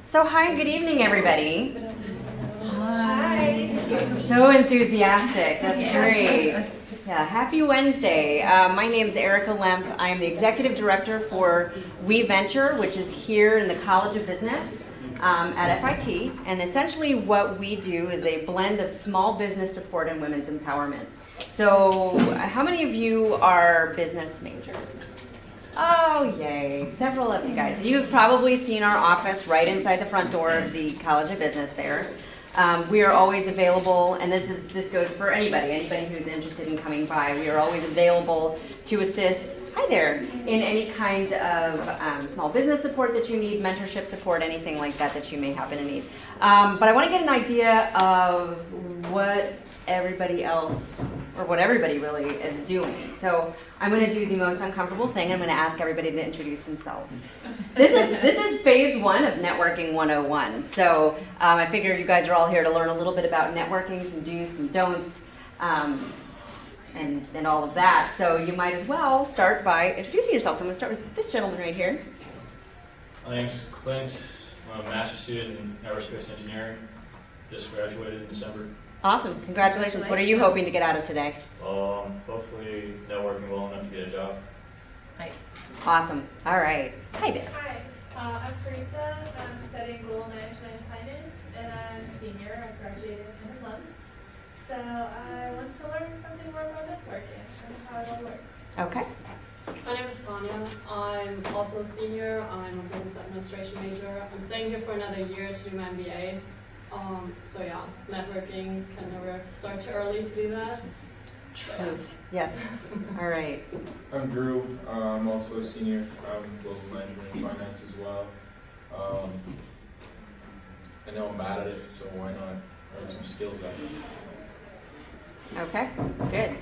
So hi and good evening, everybody. Hi. So enthusiastic. That's great. Yeah, happy Wednesday. My name is Erica Lemp. I am the Executive Director for weVENTURE, which is here in the College of Business at FIT. And essentially what we do is a blend of small business support and women's empowerment. So how many of you are business majors? Oh, yay. Several of you guys. So you've probably seen our office right inside the front door of the College of Business there. We are always available, and this goes for anybody who's interested in coming by. We are always available to assist, hi there, in any kind of small business support that you need, mentorship support, anything like that that you may happen to need. But I want to get an idea of what everybody else, or what everybody really is doing. So I'm going to do the most uncomfortable thing. I'm going to ask everybody to introduce themselves. This is phase 1 of Networking 101. So I figure you guys are all here to learn a little bit about networking, some do's, some don'ts, and all of that. So you might as well start by introducing yourself. So I'm going to start with this gentleman right here. My name's Clint. I'm a master's student in aerospace engineering. Just graduated in December. Awesome. Congratulations. What are you hoping to get out of today? Hopefully networking well enough to get a job. Nice. Awesome. All right. Hi there. Hi, I'm Teresa. I'm studying global management and finance, and I'm a senior. I graduated in a month. So I want to learn something more about networking and how it all works. Okay. My name is Tanya. I'm also a senior. I'm a business administration major. I'm staying here for another year to do my MBA. So yeah, networking can never start too early to do that. Truth. Yes. All right. I'm Drew. I'm also a senior. I'm global management and finance as well. I know I'm bad at it, so why not learn some skills out of it? Okay. Good.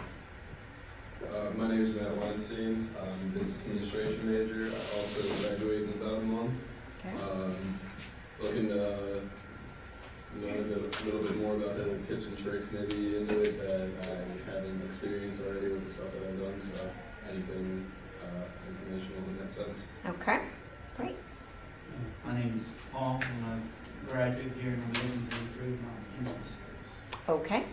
My name is Matt Weinstein. I'm a business administration major. I also graduated in about a month. Okay. Looking to learn a little bit more about the tips and tricks maybe into it that I haven't experienced already with the stuff that I've done. So anything informational in that sense. Okay. Great. My name is Paul. I'm a graduate here and I'm looking to improve my English skills. Okay.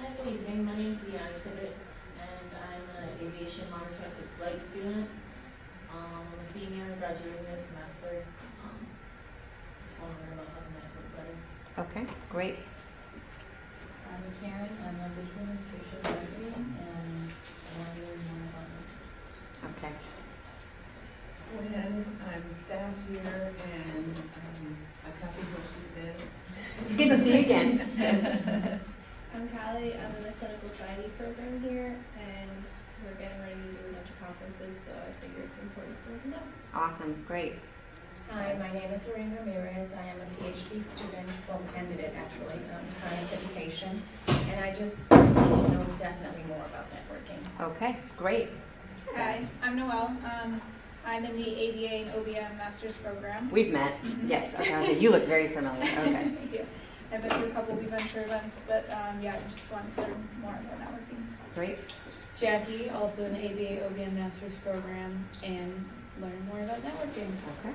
Hi, good evening. My name is Leanne Tibbetts, and I'm an aviation monitoring flight student. I'm a senior, graduating this semester. Just want to learn about how to network better. Okay. Great. I'm Karen. I'm a business administration marketing, and I want to learn more about it. Okay. When I'm staff here and I copy what she said. It's good to see you again. I'm Callie. I'm in the clinical society program here, and we're getting ready to do a bunch of conferences, so I figure it's important for them to know. Awesome. Great. Hi, my name is Lorraine Ramirez. I am a PhD student, well, candidate actually, in science education, and I just want to know definitely more about networking. Okay. Great. Hi, I'm Noelle. I'm in the ABA and OBM master's program. We've met. Yes. Okay. I was like, you look very familiar. Okay. Thank you. I've been to a couple of weVENTURE events, but yeah, I just wanted to learn more about networking. Great. Jackie, also in the ABA OBM master's program, and learn more about networking. Okay.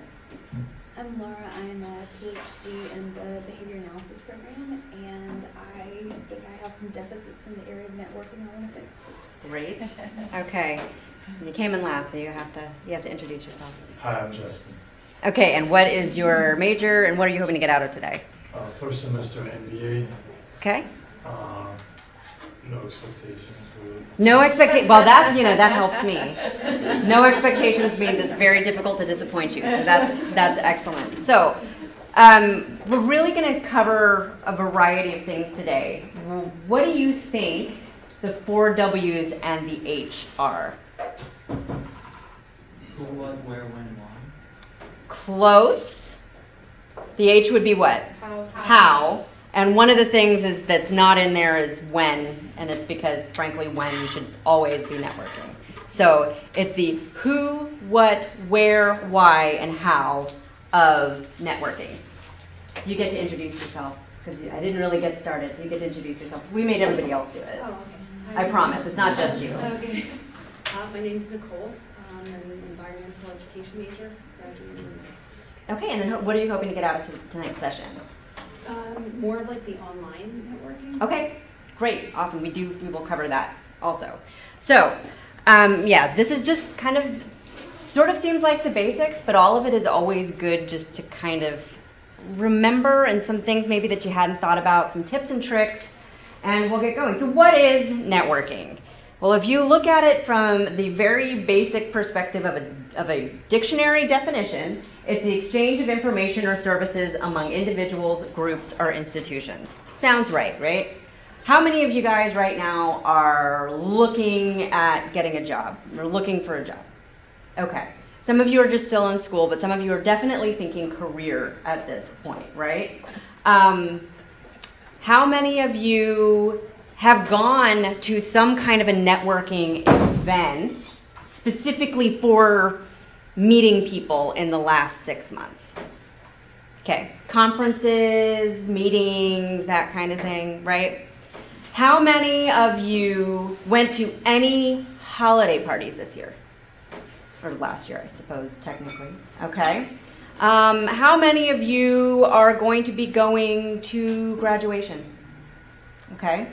I'm Laura. I'm a PhD in the behavior analysis program, and I think I have some deficits in the area of networking I want to fix. Great. Okay. You came in last, so you have to introduce yourself. Hi, I'm Justin. Okay, and what is your major, and what are you hoping to get out of today? First semester MBA. Okay. No expectations. No expectations. Well, that's, that helps me. No expectations means it's very difficult to disappoint you, so that's excellent. So we're really going to cover a variety of things today. What do you think the 4 W's and the H are? Who, what, where, when, why? Close. The H would be what? How. And one of the things that's not in there is when, and it's because, frankly, when you should always be networking. So it's the who, what, where, why, and how of networking. You get to introduce yourself, because I didn't really get started, so you get to introduce yourself. We made everybody else do it. Oh, okay. I promise, it's not just you. Okay. My name is Nicole. I'm an environmental education major, graduating. Okay, and then what are you hoping to get out of tonight's session? More of like the online networking. Okay, great, awesome. We will cover that also. So, yeah, this is just kind of, sort of seems like the basics, but all of it is always good just to kind of remember, and some things maybe that you hadn't thought about, some tips and tricks, and we'll get going. So what is networking? Well, if you look at it from the very basic perspective of a dictionary definition, it's the exchange of information or services among individuals, groups, or institutions. Sounds right, right? How many of you guys right now are looking at getting a job, or looking for a job? Okay. Some of you are just still in school, but some of you are definitely thinking career at this point, right? How many of you have gone to some kind of a networking event specifically for meeting people in the last 6 months? Okay, conferences, meetings, that kind of thing, right? How many of you went to any holiday parties this year? Or last year, I suppose, technically. Okay. How many of you are going to be going to graduation? Okay.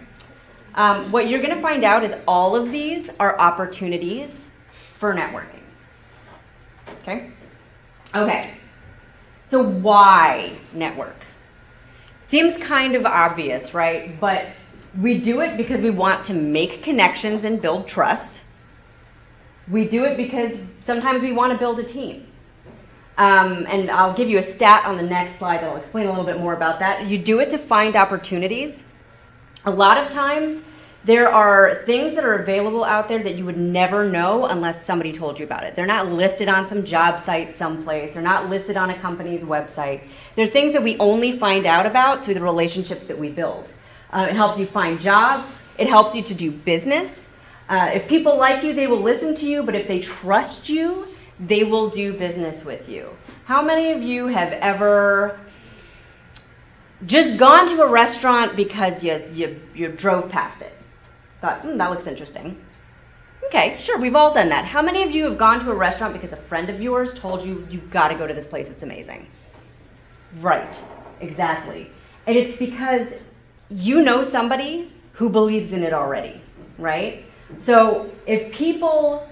What you're going to find out is all of these are opportunities for networking. Okay. Okay. So why network? Seems kind of obvious, right? But we do it because we want to make connections and build trust. We do it because sometimes we want to build a team. And I'll give you a stat on the next slide that'll explain a little bit more about that. You do it to find opportunities. A lot of times, there are things that are available out there that you would never know unless somebody told you about it. They're not listed on some job site someplace. They're not listed on a company's website. They're things that we only find out about through the relationships that we build. It helps you find jobs. It helps you to do business. If people like you, they will listen to you, but if they trust you, they will do business with you. How many of you have ever just gone to a restaurant because you drove past it? Thought, that looks interesting. Okay, sure, we've all done that. How many of you have gone to a restaurant because a friend of yours told you, you've got to go to this place, it's amazing? Right, exactly. And it's because you know somebody who believes in it already, right? So if people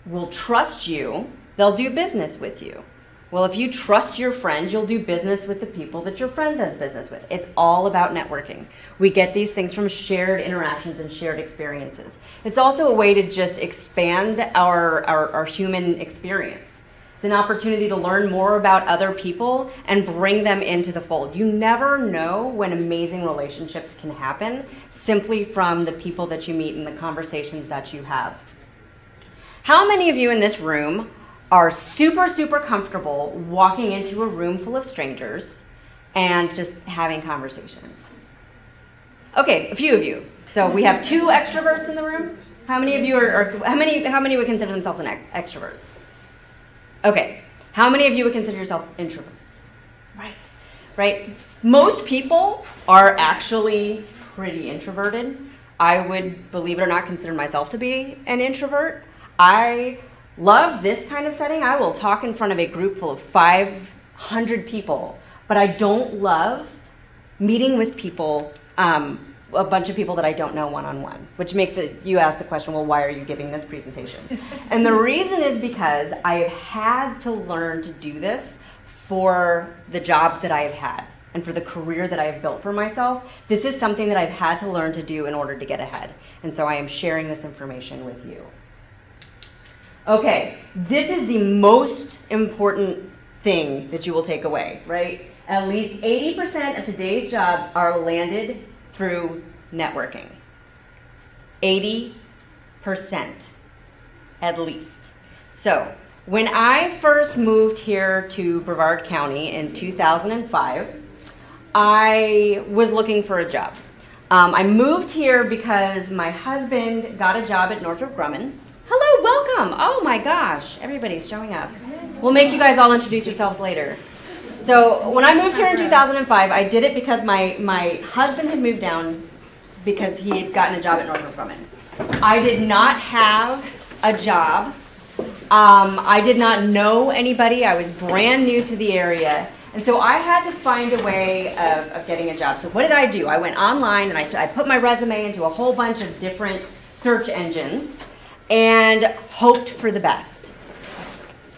will trust you, they'll do business with you. Well, if you trust your friend, you'll do business with the people that your friend does business with. It's all about networking. We get these things from shared interactions and shared experiences. It's also a way to just expand our human experience. It's an opportunity to learn more about other people and bring them into the fold. You never know when amazing relationships can happen simply from the people that you meet and the conversations that you have. How many of you in this room are super, super comfortable walking into a room full of strangers and just having conversations? Okay, a few of you. So we have 2 extroverts in the room. How many of you how many would consider themselves extroverts? Okay, how many of you would consider yourself introverts? Right, right. Most people are actually pretty introverted. I would, believe it or not, consider myself to be an introvert. I love this kind of setting. I will talk in front of a group full of 500 people, but I don't love meeting with people, a bunch of people that I don't know one-on-one, which makes it, you ask the question, well, why are you giving this presentation? And the reason is because I have had to learn to do this for the jobs that I have had and for the career that I have built for myself. This is something that I've had to learn to do in order to get ahead. And so I am sharing this information with you. Okay, this is the most important thing that you will take away, right? At least 80% of today's jobs are landed through networking. 80%, at least. So, when I first moved here to Brevard County in 2005, I was looking for a job. I moved here because my husband got a job at Northrop Grumman. Hello, welcome. Oh my gosh, everybody's showing up. We'll make you guys all introduce yourselves later. So when I moved here in 2005, I did it because my husband had moved down because he had gotten a job at Northrop Grumman. I did not have a job I did not know anybody. I was brand new to the area. And so I had to find a way of getting a job. So what did I do? I went online and I put my resume into a whole bunch of different search engines and hoped for the best.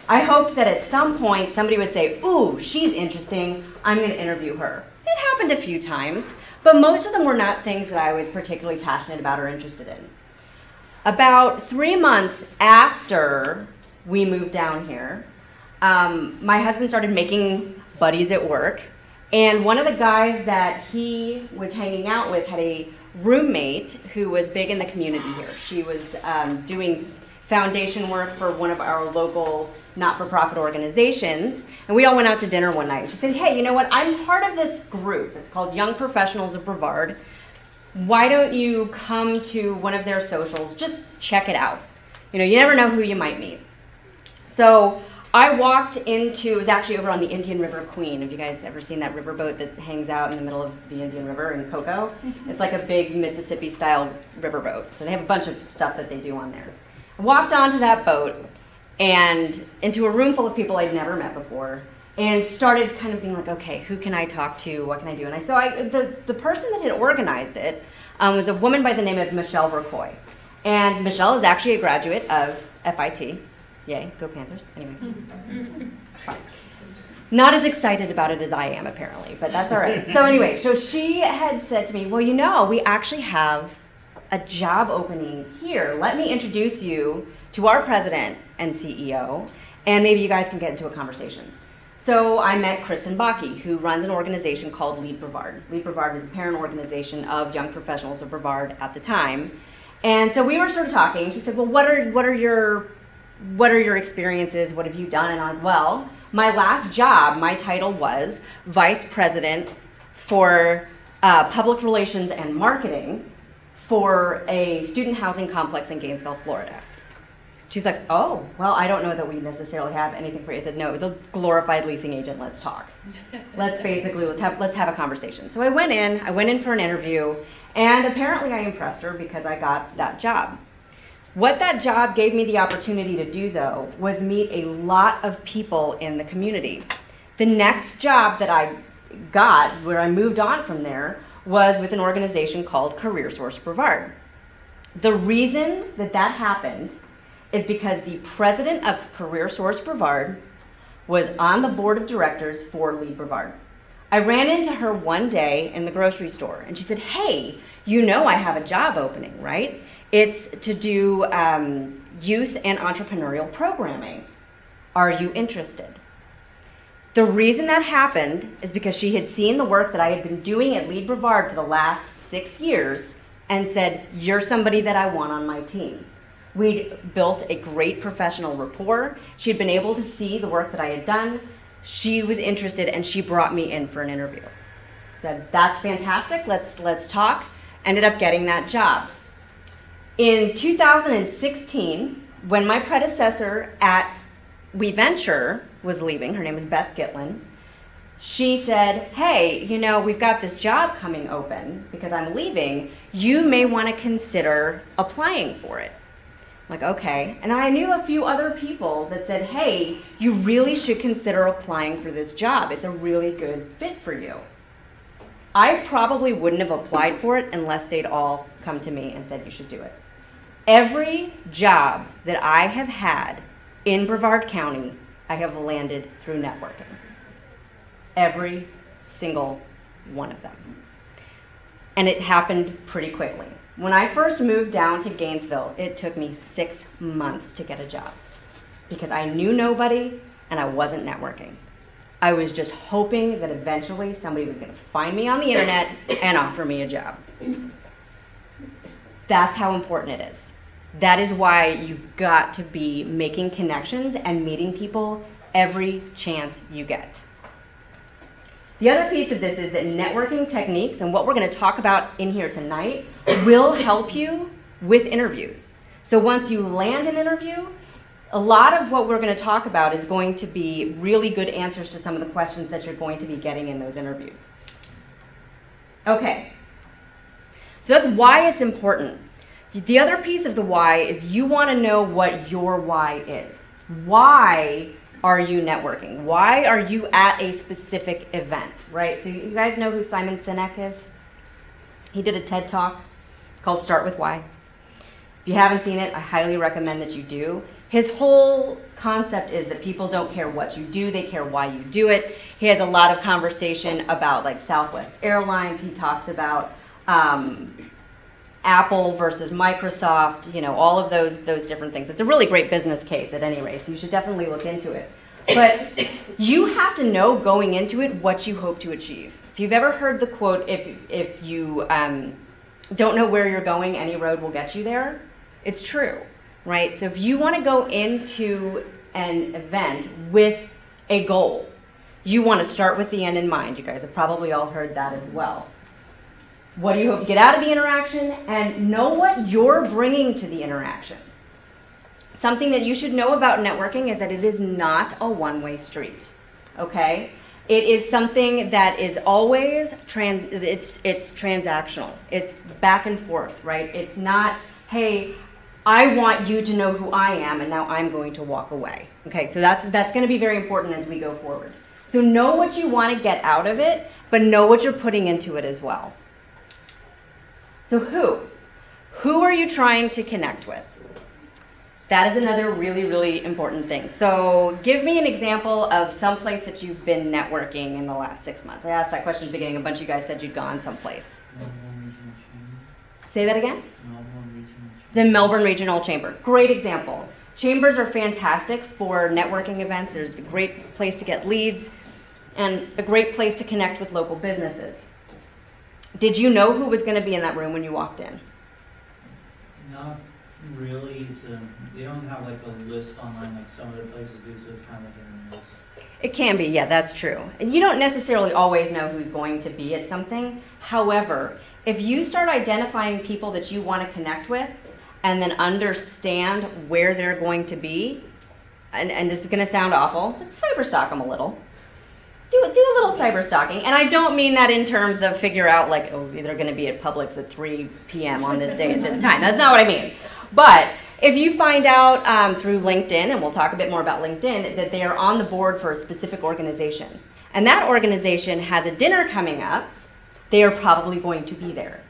I hoped that at some point somebody would say, ooh, she's interesting, I'm going to interview her. It happened a few times, but most of them were not things that I was particularly passionate about or interested in. About 3 months after we moved down here, my husband started making buddies at work, and one of the guys that he was hanging out with had a roommate who was big in the community here. She was doing foundation work for one of our local not-for-profit organizations, and we all went out to dinner one night. She said, hey, you know what, I'm part of this group. It's called Young Professionals of Brevard. Why don't you come to one of their socials, just check it out. You know, you never know who you might meet. So I walked into, it was actually over on the Indian River Queen. Have you guys ever seen that riverboat that hangs out in the middle of the Indian River in Cocoa? It's like a big Mississippi-style riverboat. So they have a bunch of stuff that they do on there. I walked onto that boat and into a room full of people I'd never met before and started kind of being like, okay, who can I talk to? What can I do? And the person that had organized it was a woman by the name of Michelle Vercoy. And Michelle is actually a graduate of FIT. Yay, go Panthers. Anyway, it's fine. Not as excited about it as I am, apparently, but that's all right. So anyway, so she had said to me, well, you know, we actually have a job opening here. Let me introduce you to our president and CEO, and maybe you guys can get into a conversation. So I met Kristen Bakke, who runs an organization called Lead Brevard. Lead Brevard was the parent organization of Young Professionals of Brevard at the time. And so we were sort of talking. She said, well, what are your experiences? What have you done? And I'm, well, my last job, my title was Vice President for Public Relations and Marketing for a student housing complex in Gainesville, Florida. She's like, oh, well, I don't know that we necessarily have anything for you. I said, no, it was a glorified leasing agent. Let's talk. Let's have a conversation. So I went in for an interview, and apparently I impressed her because I got that job. What that job gave me the opportunity to do, though, was meet a lot of people in the community. The next job that I got, where I moved on from there, was with an organization called CareerSource Brevard. The reason that that happened is because the president of CareerSource Brevard was on the board of directors for Lead Brevard. I ran into her one day in the grocery store, and she said, hey, you know I have a job opening, right? It's to do youth and entrepreneurial programming. Are you interested? The reason that happened is because she had seen the work that I had been doing at Lead Brevard for the last 6 years and said, you're somebody that I want on my team. We'd built a great professional rapport. She'd been able to see the work that I had done. She was interested, and she brought me in for an interview. Said, that's fantastic, let's talk. Ended up getting that job. In 2016, when my predecessor at weVENTURE was leaving, her name is Beth Gitlin, she said, hey, you know, we've got this job coming open because I'm leaving. You may want to consider applying for it. I'm like, okay. And I knew a few other people that said, hey, you really should consider applying for this job. It's a really good fit for you. I probably wouldn't have applied for it unless they'd all come to me and said you should do it. Every job that I have had in Brevard County, I have landed through networking. Every single one of them. And it happened pretty quickly. When I first moved down to Gainesville, it took me 6 months to get a job because I knew nobody and I wasn't networking. I was just hoping that eventually somebody was going to find me on the internet and offer me a job. That's how important it is. That is why you've got to be making connections and meeting people every chance you get. The other piece of this is that networking techniques, and what we're going to talk about in here tonight, will help you with interviews. So once you land an interview, a lot of what we're going to talk about is going to be really good answers to some of the questions that you're going to be getting in those interviews. Okay, so that's why it's important. The other piece of the why is you want to know what your why is. Why are you networking? Why are you at a specific event, right? So you guys know who Simon Sinek is? He did a TED Talk called Start With Why. If you haven't seen it, I highly recommend that you do. His whole concept is that people don't care what you do, they care why you do it. He has a lot of conversation about like Southwest Airlines. He talks about Apple versus Microsoft, you know, all of those different things. It's a really great business case at any rate, so you should definitely look into it. But you have to know going into it what you hope to achieve. If you've ever heard the quote, if you don't know where you're going, any road will get you there, it's true, right? So if you want to go into an event with a goal, you want to start with the end in mind. You guys have probably all heard that as well. What do you hope to get out of the interaction? And know what you're bringing to the interaction. Something that you should know about networking is that it is not a one-way street, okay? It is something that is always, it's transactional. It's back and forth, right? It's not, hey, I want you to know who I am, and now I'm going to walk away. Okay, so that's going to be very important as we go forward. So know what you want to get out of it, but know what you're putting into it as well. So who are you trying to connect with? That is another really, really important thing. So give me an example of some place that you've been networking in the last 6 months. I asked that question at the beginning. A bunch of you guys said you'd gone someplace. Say that again? The Melbourne Regional Chamber. Great example. Chambers are fantastic for networking events. There's a great place to get leads and a great place to connect with local businesses. Did you know who was going to be in that room when you walked in? Not really. They don't have like a list online like some of the places do, so it's kind of like in the news. It can be, yeah, that's true. And you don't necessarily always know who's going to be at something. However, if you start identifying people that you want to connect with and then understand where they're going to be, and this is going to sound awful, but cyberstalk them a little. Do a little cyber stalking, and I don't mean that in terms of figure out like, oh, they're going to be at Publix at 3 p.m. on this day at this time. That's not what I mean. But if you find out through LinkedIn, and we'll talk a bit more about LinkedIn, that they are on the board for a specific organization, and that organization has a dinner coming up, they are probably going to be there.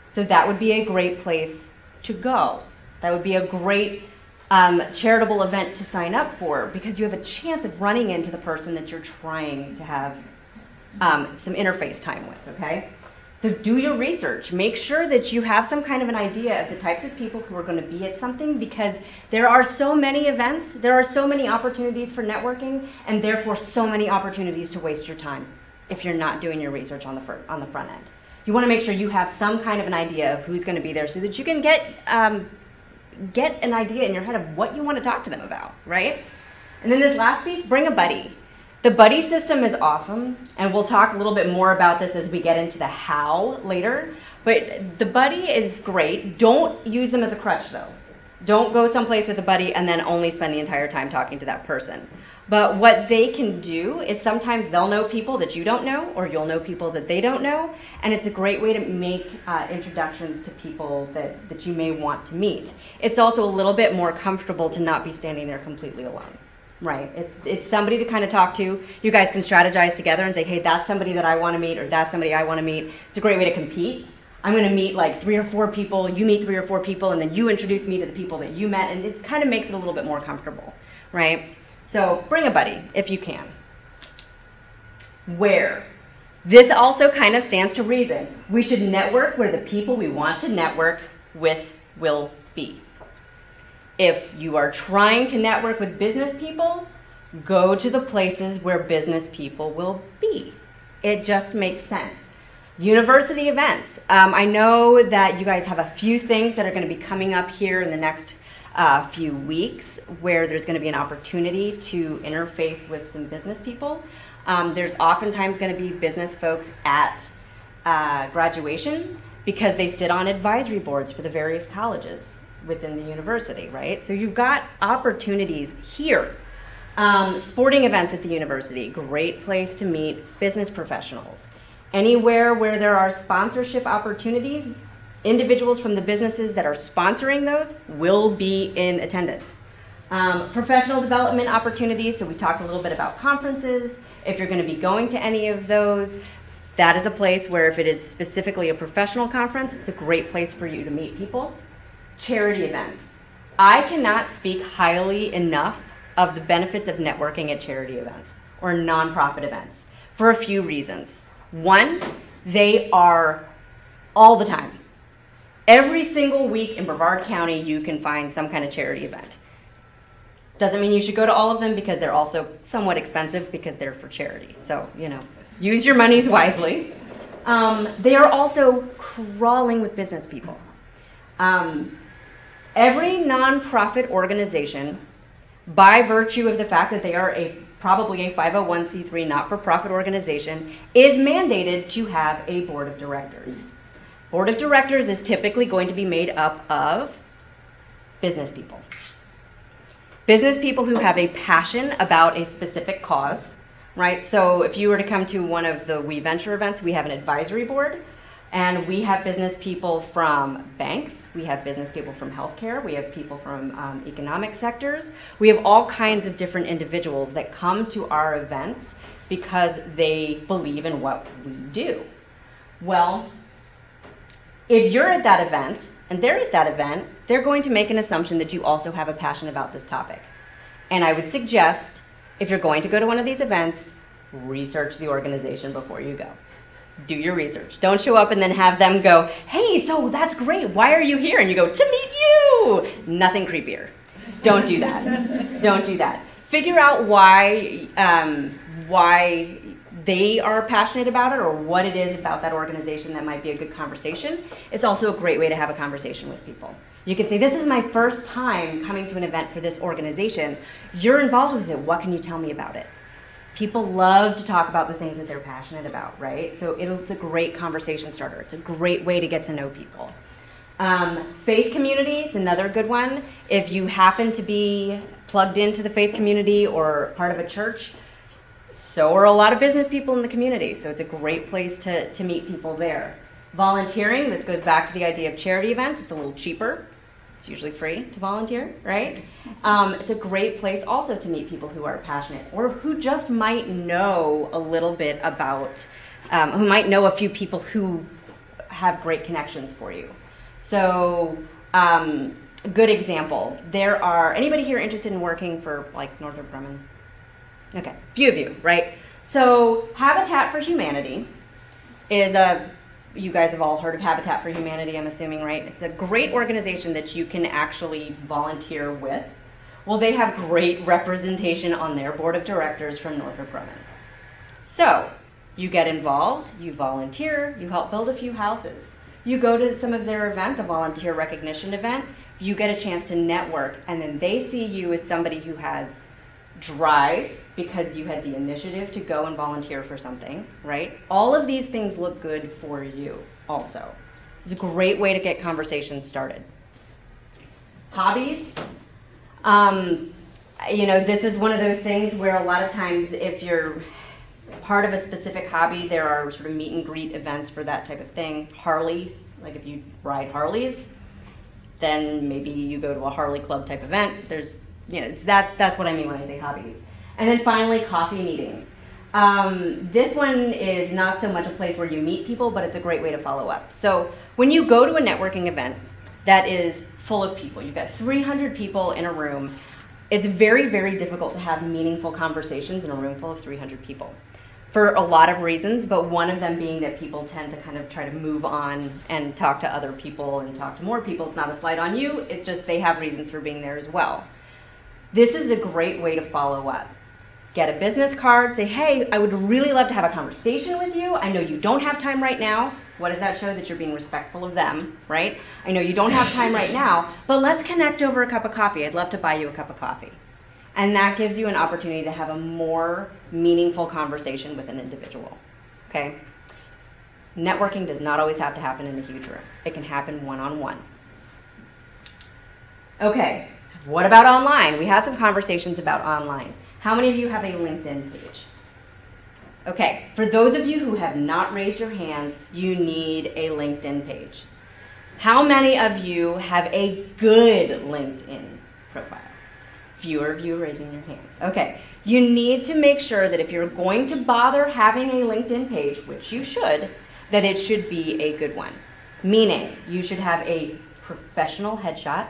So that would be a great place to go. That would be a great charitable event to sign up for, because you have a chance of running into the person that you're trying to have some interface time with, okay? So do your research. Make sure that you have some kind of an idea of the types of people who are going to be at something, because there are so many events, there are so many opportunities for networking, and therefore so many opportunities to waste your time if you're not doing your research on the front end. You want to make sure you have some kind of an idea of who's going to be there so that you can get an idea in your head of what you want to talk to them about, right? And then this last piece, bring a buddy. The buddy system is awesome, and we'll talk a little bit more about this as we get into the how later, but the buddy is great. Don't use them as a crutch though. Don't go someplace with a buddy and then only spend the entire time talking to that person. But what they can do is sometimes they'll know people that you don't know, or you'll know people that they don't know, and it's a great way to make introductions to people that you may want to meet. It's also a little bit more comfortable to not be standing there completely alone, right? It's somebody to kind of talk to. You guys can strategize together and say, hey, that's somebody that I want to meet, or that's somebody I want to meet. It's a great way to compete. I'm going to meet like 3 or 4 people, you meet 3 or 4 people, and then you introduce me to the people that you met, and it kind of makes it a little bit more comfortable, right? So bring a buddy if you can. Where? This also kind of stands to reason. We should network where the people we want to network with will be. If you are trying to network with business people, go to the places where business people will be. It just makes sense. University events. I know that you guys have a few things that are going to be coming up here in the next few weeks where there's going to be an opportunity to interface with some business people. There's oftentimes going to be business folks at graduation because they sit on advisory boards for the various colleges within the university, right? So you've got opportunities here. Sporting events at the university, great place to meet business professionals. Anywhere where there are sponsorship opportunities, individuals from the businesses that are sponsoring those will be in attendance. Professional development opportunities, so we talked a little bit about conferences. If you're going to be going to any of those, that is a place where if it is specifically a professional conference, it's a great place for you to meet people. Charity events. I cannot speak highly enough of the benefits of networking at charity events or nonprofit events for a few reasons. One, they are all the time. Every single week in Brevard County, you can find some kind of charity event. Doesn't mean you should go to all of them because they're also somewhat expensive because they're for charity. So, you know, use your monies wisely. They are also crawling with business people. Every nonprofit organization, by virtue of the fact that they are probably a 501c3 not-for-profit organization, is mandated to have a board of directors. Board of directors is typically going to be made up of business people. Business people who have a passion about a specific cause, right? So if you were to come to one of the weVENTURE events, we have an advisory board, and we have business people from banks, we have business people from healthcare, we have people from economic sectors. We have all kinds of different individuals that come to our events because they believe in what we do. Well, if you're at that event and they're at that event, they're going to make an assumption that you also have a passion about this topic. And I would suggest, if you're going to go to one of these events, research the organization before you go. Do your research. Don't show up and then have them go, hey, so that's great, why are you here? And you go, to meet you. Nothing creepier. Don't do that. Don't do that. Figure out why they are passionate about it or what it is about that organization that might be a good conversation. It's also a great way to have a conversation with people. You can say, this is my first time coming to an event for this organization. You're involved with it. What can you tell me about it? People love to talk about the things that they're passionate about, right? So it's a great conversation starter. It's a great way to get to know people. Faith community, it's another good one. If you happen to be plugged into the faith community or part of a church, so are a lot of business people in the community. So it's a great place to meet people there. Volunteering, this goes back to the idea of charity events. It's a little cheaper. It's usually free to volunteer, right? It's a great place also to meet people who are passionate or who just might know a little bit about, who might know a few people who have great connections for you. So, good example. There are, anybody here interested in working for like Northrop Grumman? Okay, a few of you, right? So Habitat for Humanity is you guys have all heard of Habitat for Humanity, I'm assuming, right? It's a great organization that you can actually volunteer with. Well, they have great representation on their board of directors from Northrop Grumman. So you get involved, you volunteer, you help build a few houses. You go to some of their events, a volunteer recognition event, you get a chance to network, and then they see you as somebody who has drive because you had the initiative to go and volunteer for something, right? All of these things look good for you also. This is a great way to get conversations started. Hobbies. You know, this is one of those things where a lot of times if you're part of a specific hobby, there are sort of meet and greet events for that type of thing. Harley, like if you ride Harleys, then maybe you go to a Harley Club type event. There's, you know, that's what I mean when I say hobbies. And then finally, coffee meetings. This one is not so much a place where you meet people, but it's a great way to follow up. So when you go to a networking event that is full of people, you've got 300 people in a room, it's very, very difficult to have meaningful conversations in a room full of 300 people. For a lot of reasons, but one of them being that people tend to kind of try to move on and talk to other people and talk to more people. It's not a slight on you, it's just they have reasons for being there as well. This is a great way to follow up. Get a business card, say, hey, I would really love to have a conversation with you. I know you don't have time right now. What does that show? That you're being respectful of them, right? I know you don't have time right now, but let's connect over a cup of coffee. I'd love to buy you a cup of coffee. And that gives you an opportunity to have a more meaningful conversation with an individual, okay? Networking does not always have to happen in a huge room. It can happen one-on-one. Okay, what about online? We had some conversations about online. How many of you have a LinkedIn page? Okay, for those of you who have not raised your hands, you need a LinkedIn page. How many of you have a good LinkedIn profile? If Fewer of you raising your hands. Okay, you need to make sure that if you're going to bother having a LinkedIn page, which you should, that it should be a good one. Meaning, you should have a professional headshot,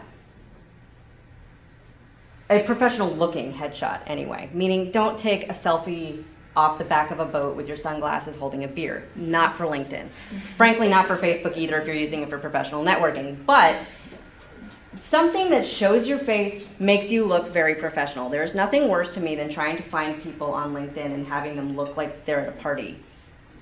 a professional looking headshot anyway, meaning don't take a selfie off the back of a boat with your sunglasses holding a beer. Not for LinkedIn. Frankly, not for Facebook either if you're using it for professional networking, but something that shows your face makes you look very professional. There's nothing worse to me than trying to find people on LinkedIn and having them look like they're at a party.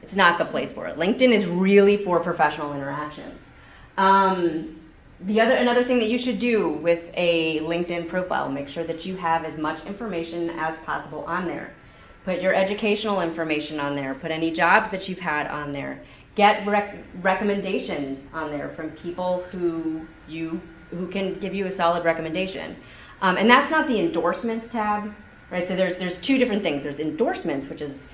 It's not the place for it. LinkedIn is really for professional interactions. Another thing that you should do with a LinkedIn profile, make sure that you have as much information as possible on there. Put your educational information on there. Put any jobs that you've had on there. Get recommendations on there from people who can give you a solid recommendation. And that's not the endorsements tab, right? So there's two different things. There's endorsements, which is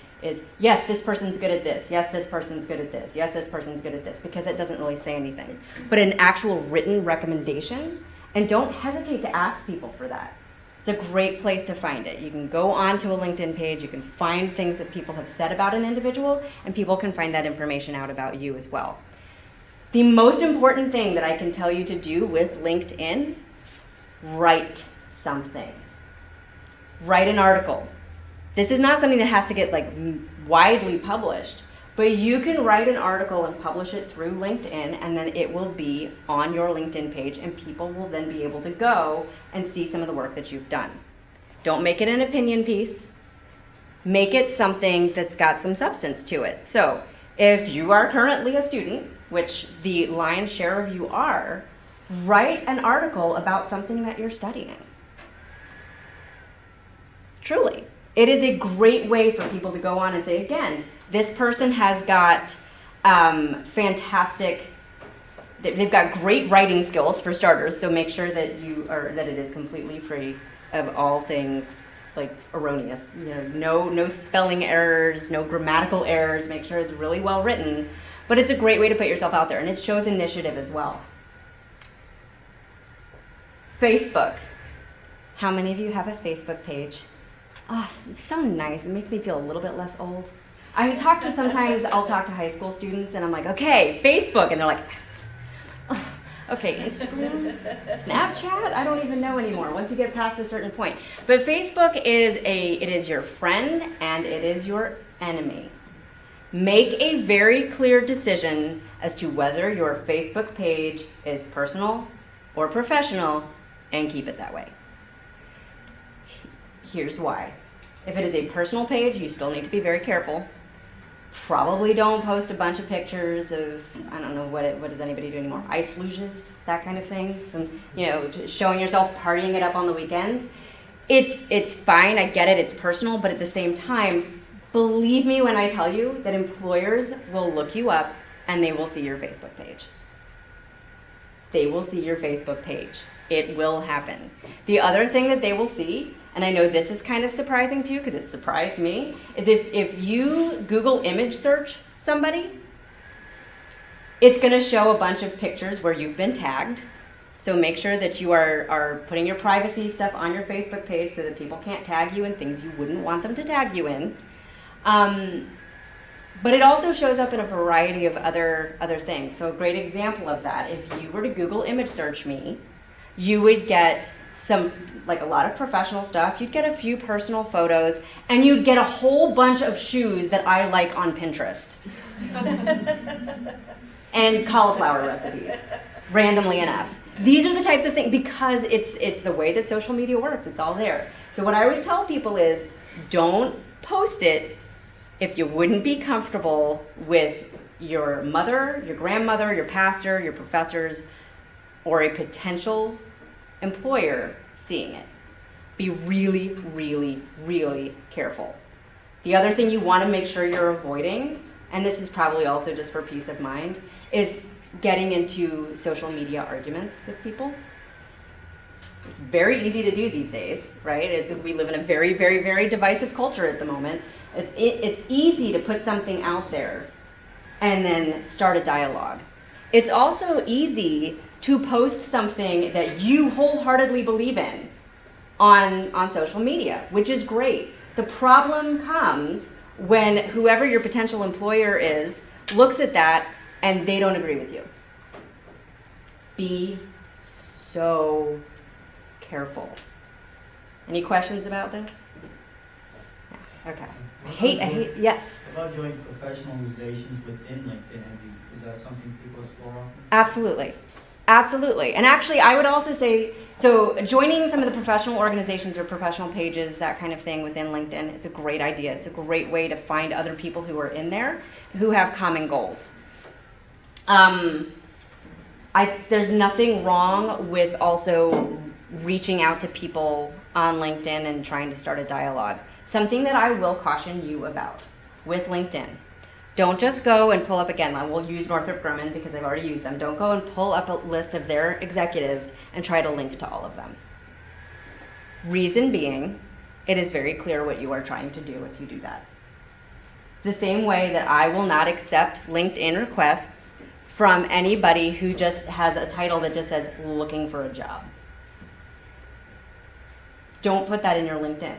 yes, this person's good at this. Yes, this person's good at this. Yes, this person's good at this, because it doesn't really say anything. But an actual written recommendation, and don't hesitate to ask people for that. It's a great place to find it. You can go onto a LinkedIn page, you can find things that people have said about an individual, and people can find that information out about you as well. The most important thing that I can tell you to do with LinkedIn, write something. Write an article. This is not something that has to get like widely published, but you can write an article and publish it through LinkedIn, and then it will be on your LinkedIn page, and people will then be able to go and see some of the work that you've done. Don't make it an opinion piece. Make it something that's got some substance to it. So if you are currently a student, which the lion's share of you are, write an article about something that you're studying. Truly. It is a great way for people to go on and say, again, this person has got they've got great writing skills for starters, so make sure that that it is completely free of all things like erroneous. No spelling errors, no grammatical errors. Make sure it's really well written. But it's a great way to put yourself out there, and it shows initiative as well. Facebook. How many of you have a Facebook page? Oh, it's so nice. It makes me feel a little bit less old. I'll talk to high school students, and I'm like, okay, Facebook, and they're like, oh, okay, Instagram, Snapchat, I don't even know anymore once you get past a certain point. But Facebook it is your friend and it is your enemy. Make a very clear decision as to whether your Facebook page is personal or professional, and keep it that way. Here's why. If it is a personal page, you still need to be very careful. Probably don't post a bunch of pictures of, I don't know, what does anybody do anymore? Ice luges, that kind of thing. Some, showing yourself partying it up on the weekend. It's fine, I get it, it's personal, but at the same time, believe me when I tell you that employers will look you up and they will see your Facebook page. They will see your Facebook page. It will happen. The other thing that they will see, and I know this is kind of surprising to you because it surprised me, is if you Google image search somebody, it's going to show a bunch of pictures where you've been tagged. So make sure that you are putting your privacy stuff on your Facebook page so that people can't tag you in things you wouldn't want them to tag you in. But it also shows up in a variety of other things. So a great example of that, if you were to Google image search me, you would get a lot of professional stuff, you'd get a few personal photos, and you'd get a whole bunch of shoes that I like on Pinterest. And cauliflower recipes, randomly enough. These are the types of things, because it's the way that social media works, it's all there. So what I always tell people is, don't post it if you wouldn't be comfortable with your mother, your grandmother, your pastor, your professors, or a potential employer seeing it. Be really, really, really careful. The other thing you want to make sure you're avoiding, and this is probably also just for peace of mind, is getting into social media arguments with people. It's very easy to do these days, right? We live in a very, very, very divisive culture at the moment. It's easy to put something out there and then start a dialogue. It's also easy to post something that you wholeheartedly believe in on social media, which is great. The problem comes when whoever your potential employer is looks at that and they don't agree with you. Be so careful. Any questions about this? Yeah. Okay. I hate, yes? What about doing professionalizations within LinkedIn? Is that something people explore often? Absolutely. Absolutely. And actually, I would also say, so joining some of the professional organizations or professional pages, that kind of thing within LinkedIn, it's a great idea. It's a great way to find other people who are in there who have common goals. There's nothing wrong with also reaching out to people on LinkedIn and trying to start a dialogue. Something that I will caution you about with LinkedIn. Don't just go and pull up, again, I will use Northrop Grumman because I've already used them. Don't go and pull up a list of their executives and try to link to all of them. Reason being, it is very clear what you are trying to do if you do that. It's the same way that I will not accept LinkedIn requests from anybody who just has a title that just says looking for a job. Don't put that in your LinkedIn.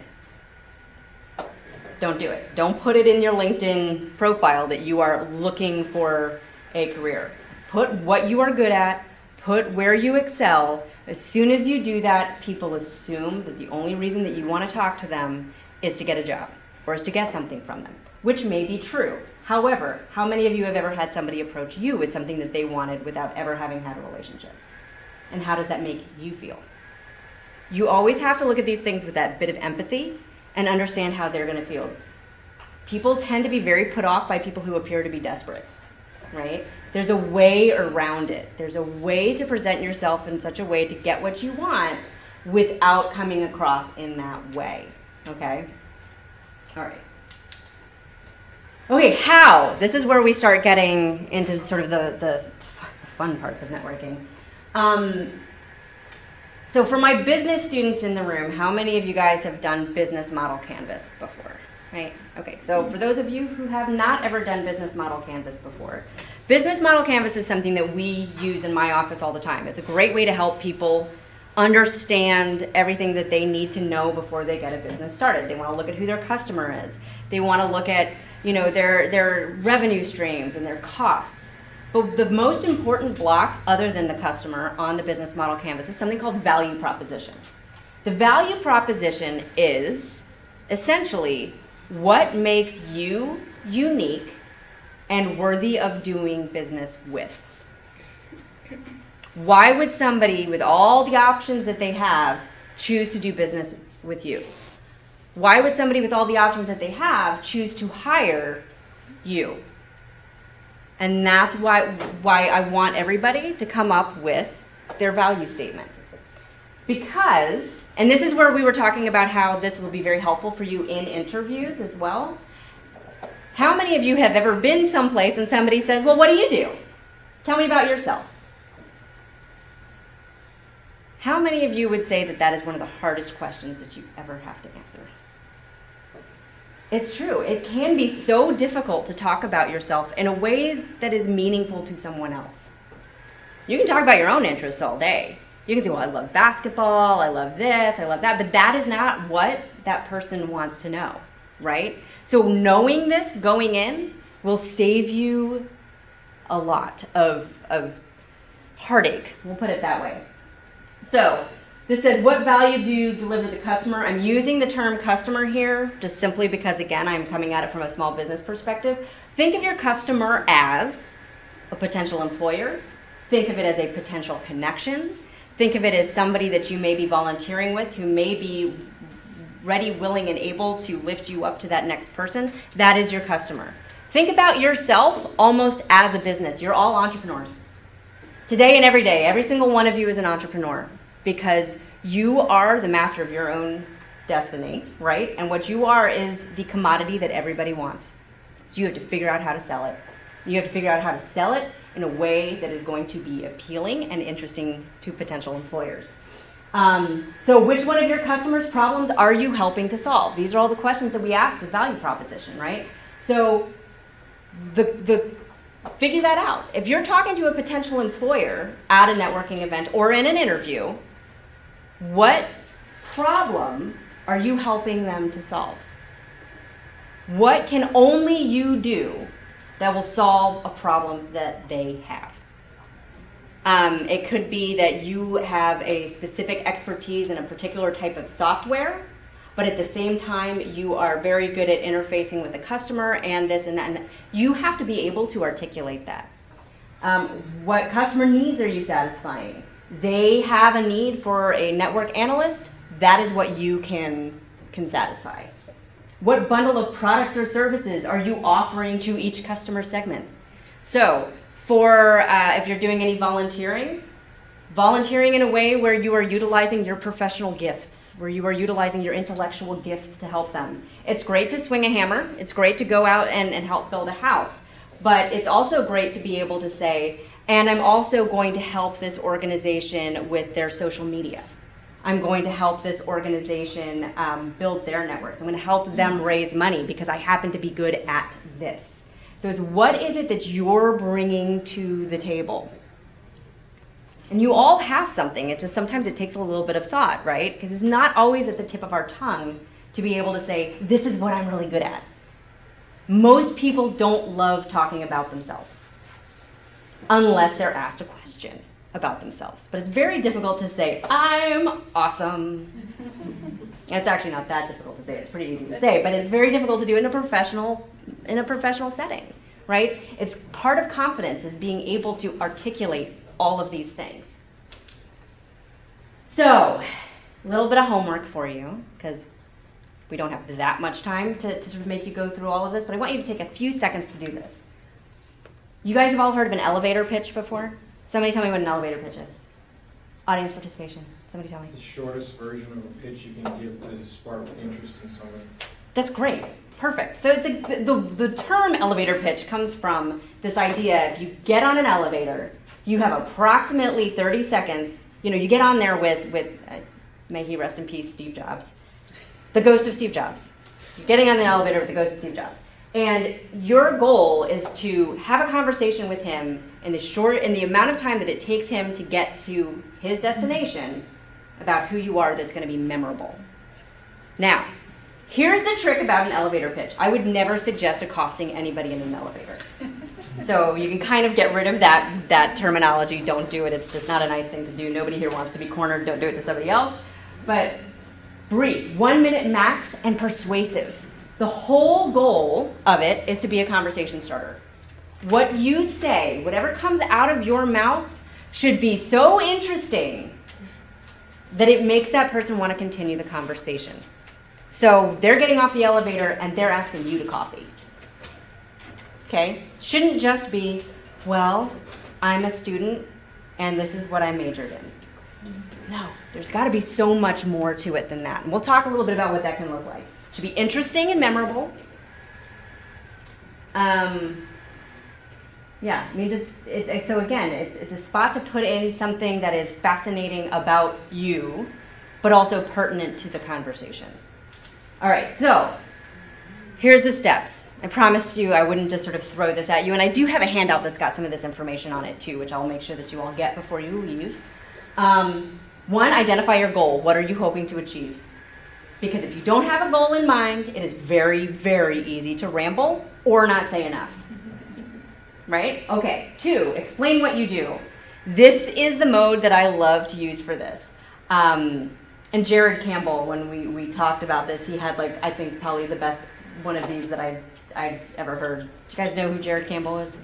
Don't do it. Don't put it in your LinkedIn profile that you are looking for a career. Put what you are good at, put where you excel. As soon as you do that, people assume that the only reason that you want to talk to them is to get a job or is to get something from them, which may be true. However, how many of you have ever had somebody approach you with something that they wanted without ever having had a relationship? And how does that make you feel? You always have to look at these things with that bit of empathy and understand how they're going to feel. People tend to be very put off by people who appear to be desperate, right? There's a way around it. There's a way to present yourself in such a way to get what you want without coming across in that way, okay? All right. Okay, how? This is where we start getting into sort of the fun parts of networking. So for my business students in the room, how many of you guys have done business model canvas before, right? Okay, so for those of you who have not ever done business model canvas before, business model canvas is something that we use in my office all the time. It's a great way to help people understand everything that they need to know before they get a business started. They want to look at who their customer is. They want to look at, you know, their revenue streams and their costs. But the most important block, other than the customer, on the business model canvas is something called value proposition. The value proposition is essentially what makes you unique and worthy of doing business with. Why would somebody with all the options that they have choose to do business with you? Why would somebody with all the options that they have choose to hire you? And that's why I want everybody to come up with their value statement. Because, and this is where we were talking about how this will be very helpful for you in interviews as well. How many of you have ever been someplace and somebody says, well, what do you do? Tell me about yourself. How many of you would say that that is one of the hardest questions that you ever have to answer? It's true. It can be so difficult to talk about yourself in a way that is meaningful to someone else. You can talk about your own interests all day. You can say, well, I love basketball, I love this, I love that, but that is not what that person wants to know, right? So knowing this going in will save you a lot of heartache, we'll put it that way. So this says, what value do you deliver to the customer? I'm using the term customer here just simply because, again, I'm coming at it from a small business perspective. Think of your customer as a potential employer. Think of it as a potential connection. Think of it as somebody that you may be volunteering with who may be ready, willing, and able to lift you up to that next person. That is your customer. Think about yourself almost as a business. You're all entrepreneurs. Today and every day, every single one of you is an entrepreneur. Because you are the master of your own destiny, right? And what you are is the commodity that everybody wants. So you have to figure out how to sell it. You have to figure out how to sell it in a way that is going to be appealing and interesting to potential employers. So which one of your customers' problems are you helping to solve? These are all the questions that we ask with value proposition, right? So figure that out. If you're talking to a potential employer at a networking event or in an interview, what problem are you helping them to solve? What can only you do that will solve a problem that they have? It could be that you have a specific expertise in a particular type of software, but at the same time, you are very good at interfacing with the customer and this and that. And you have to be able to articulate that. What customer needs are you satisfying? They have a need for a network analyst. That is what you can satisfy. What bundle of products or services are you offering to each customer segment? So, for if you're doing any volunteering in a way where you are utilizing your professional gifts, where you are utilizing your intellectual gifts to help them. It's great to swing a hammer. It's great to go out and help build a house. But it's also great to be able to say, and I'm also going to help this organization with their social media. I'm going to help this organization build their networks. I'm going to help them raise money because I happen to be good at this. So it's what is it that you're bringing to the table? And you all have something. It just sometimes it takes a little bit of thought, right? Because it's not always at the tip of our tongue to be able to say, this is what I'm really good at. Most people don't love talking about themselves unless they're asked a question about themselves. But it's very difficult to say, I'm awesome. It's actually not that difficult to say. It's pretty easy to say, but it's very difficult to do in a professional setting, right? It's part of confidence is being able to articulate all of these things. So, a little bit of homework for you, because we don't have that much time to sort of make you go through all of this, but I want you to take a few seconds to do this. You guys have all heard of an elevator pitch before? Somebody tell me what an elevator pitch is. Audience participation. Somebody tell me. The shortest version of a pitch you can give to spark interest in someone. That's great. Perfect. So it's the term elevator pitch comes from this idea, if you get on an elevator, you have approximately 30 seconds. You know, you get on there with may he rest in peace, Steve Jobs. The ghost of Steve Jobs. You're getting on the elevator with the ghost of Steve Jobs. And your goal is to have a conversation with him in the amount of time that it takes him to get to his destination about who you are that's going to be memorable. Now, here's the trick about an elevator pitch. I would never suggest accosting anybody in an elevator. So you can kind of get rid of that terminology. Don't do it. It's just not a nice thing to do. Nobody here wants to be cornered. Don't do it to somebody else. But brief, 1 minute max, and persuasive. The whole goal of it is to be a conversation starter. What you say, whatever comes out of your mouth, should be so interesting that it makes that person want to continue the conversation. So they're getting off the elevator and they're asking you to coffee. Okay? Shouldn't just be, well, I'm a student and this is what I majored in. No, there's got to be so much more to it than that. And we'll talk a little bit about what that can look like. Should be interesting and memorable. Yeah, I mean, so again, it's a spot to put in something that is fascinating about you, but also pertinent to the conversation. All right, so here's the steps. I promised you I wouldn't just sort of throw this at you, and I do have a handout that's got some of this information on it too, which I'll make sure that you all get before you leave. One, identify your goal. What are you hoping to achieve? Because if you don't have a goal in mind, it is very, very easy to ramble or not say enough. Right? Okay. 2, explain what you do. This is the mode that I love to use for this. And Jared Campbell, when we talked about this, he had I think probably the best one of these that I've ever heard. Do you guys know who Jared Campbell is?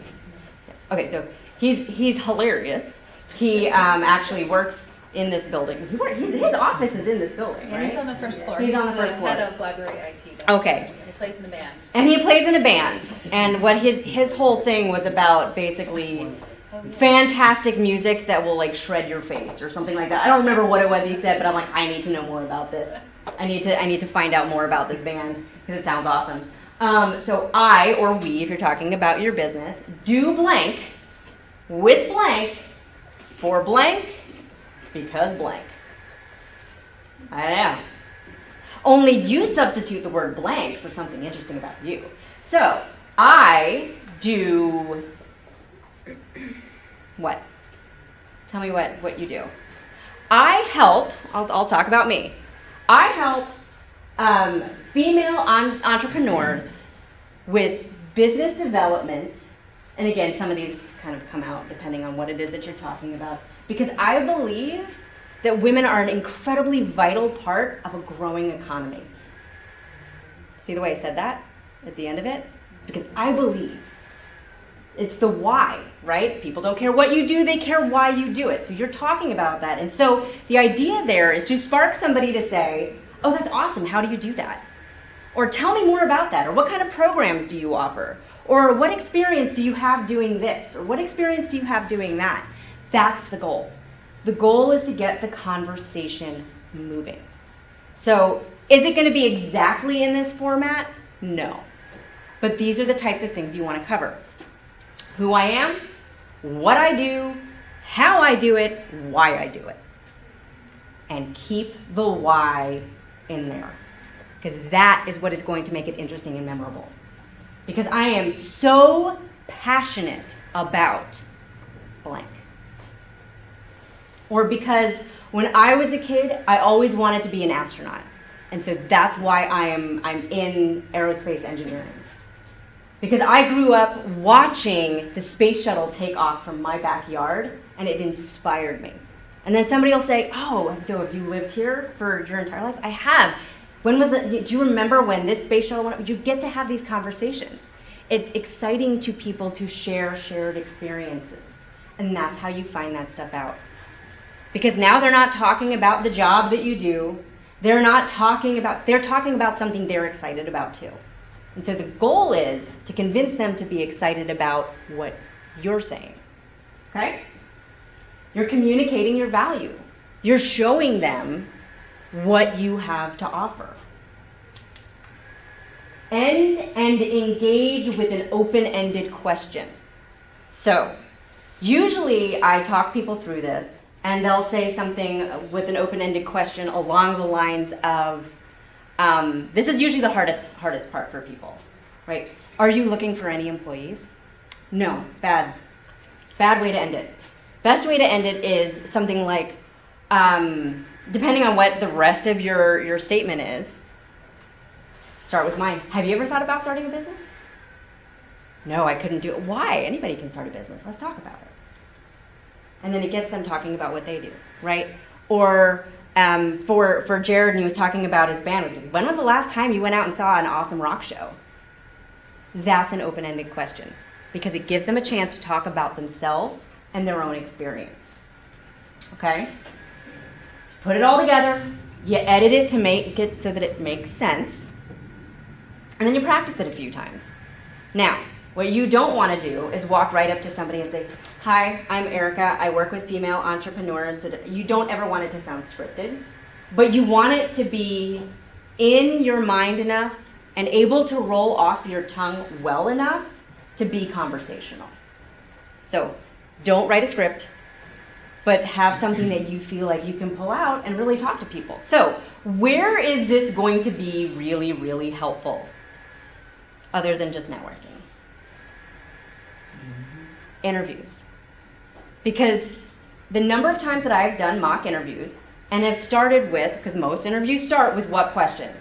Yes. Okay, so he's hilarious. He actually works in this building. His office is in this building, right? And he's on the first floor. He's on the first floor. Head of library IT. Okay. And he plays in a band. And he plays in a band. And what his whole thing was about basically fantastic music that will shred your face or something like that. I don't remember what it was he said, but I'm like, I need to know more about this. I need to find out more about this band because it sounds awesome. So I, or we, if you're talking about your business, do blank with blank for blank because blank. I know. Only you substitute the word blank for something interesting about you. So I do what? Tell me what you do. I help, I'll talk about me. I help female entrepreneurs with business development, and again, some of these kind of come out depending on what it is that you're talking about, because I believe that women are an incredibly vital part of a growing economy. See the way I said that at the end of it? It's because I believe. It's the why, right? People don't care what you do, they care why you do it. So you're talking about that. And so the idea there is to spark somebody to say, oh, that's awesome, how do you do that? Or tell me more about that, or what kind of programs do you offer? Or what experience do you have doing this? Or what experience do you have doing that? That's the goal. The goal is to get the conversation moving. So is it going to be exactly in this format? No. But these are the types of things you want to cover. Who I am, what I do, how I do it, why I do it. And keep the why in there. Because that is what is going to make it interesting and memorable. Because I am so passionate about blank. Or because when I was a kid, I always wanted to be an astronaut. And so that's why I'm in aerospace engineering. Because I grew up watching the space shuttle take off from my backyard, and it inspired me. And then somebody will say, oh, so have you lived here for your entire life? I have. When was it? Do you remember when this space shuttle went up? You get to have these conversations. It's exciting to people to share shared experiences. And that's how you find that stuff out. Because now they're not talking about the job that you do. They're talking about something they're excited about too. And so the goal is to convince them to be excited about what you're saying, okay? You're communicating your value. You're showing them what you have to offer. End and engage with an open-ended question. So usually I talk people through this, and they'll say something with an open-ended question along the lines of, this is usually the hardest part for people, right? Are you looking for any employees? No, bad way to end it. Best way to end it is something like, depending on what the rest of your statement is, start with mine. Have you ever thought about starting a business? No, I couldn't do it. Why? Anybody can start a business. Let's talk about it. And then it gets them talking about what they do, right? Or for Jared, and he was talking about his band, was like, when was the last time you went out and saw an awesome rock show? That's an open-ended question because it gives them a chance to talk about themselves and their own experience. Okay? Put it all together, you edit it to make it so that it makes sense, and then you practice it a few times. Now, what you don't want to do is walk right up to somebody and say, hi, I'm Erica, I work with female entrepreneurs. You don't ever want it to sound scripted, but you want it to be in your mind enough and able to roll off your tongue well enough to be conversational. So don't write a script, but have something that you feel like you can pull out and really talk to people. So where is this going to be really, really helpful other than just networking? Interviews. Because the number of times that I've done mock interviews and have started with, because most interviews start with what question?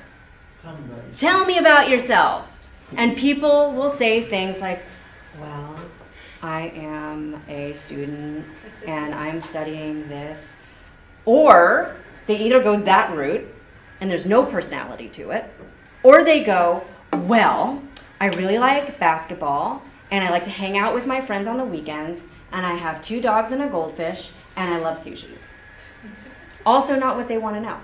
Tell me about yourself. And people will say things like, well, I am a student and I'm studying this. Or they either go that route and there's no personality to it, or they go, well, I really like basketball and I like to hang out with my friends on the weekends, and I have 2 dogs and a goldfish, and I love sushi. Also not what they want to know,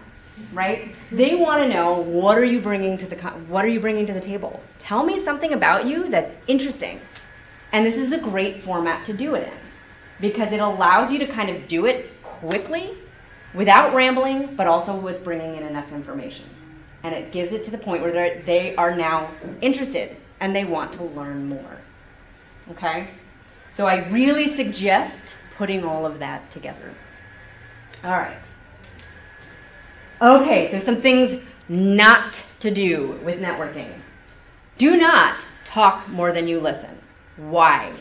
right? They want to know, what are you bringing to the table? Tell me something about you that's interesting. And this is a great format to do it in, because it allows you to kind of do it quickly, without rambling, but also with bringing in enough information. And it gives it to the point where they are now interested, and they want to learn more. Okay? So I really suggest putting all of that together. All right. Okay, so some things not to do with networking. Do not talk more than you listen. Why?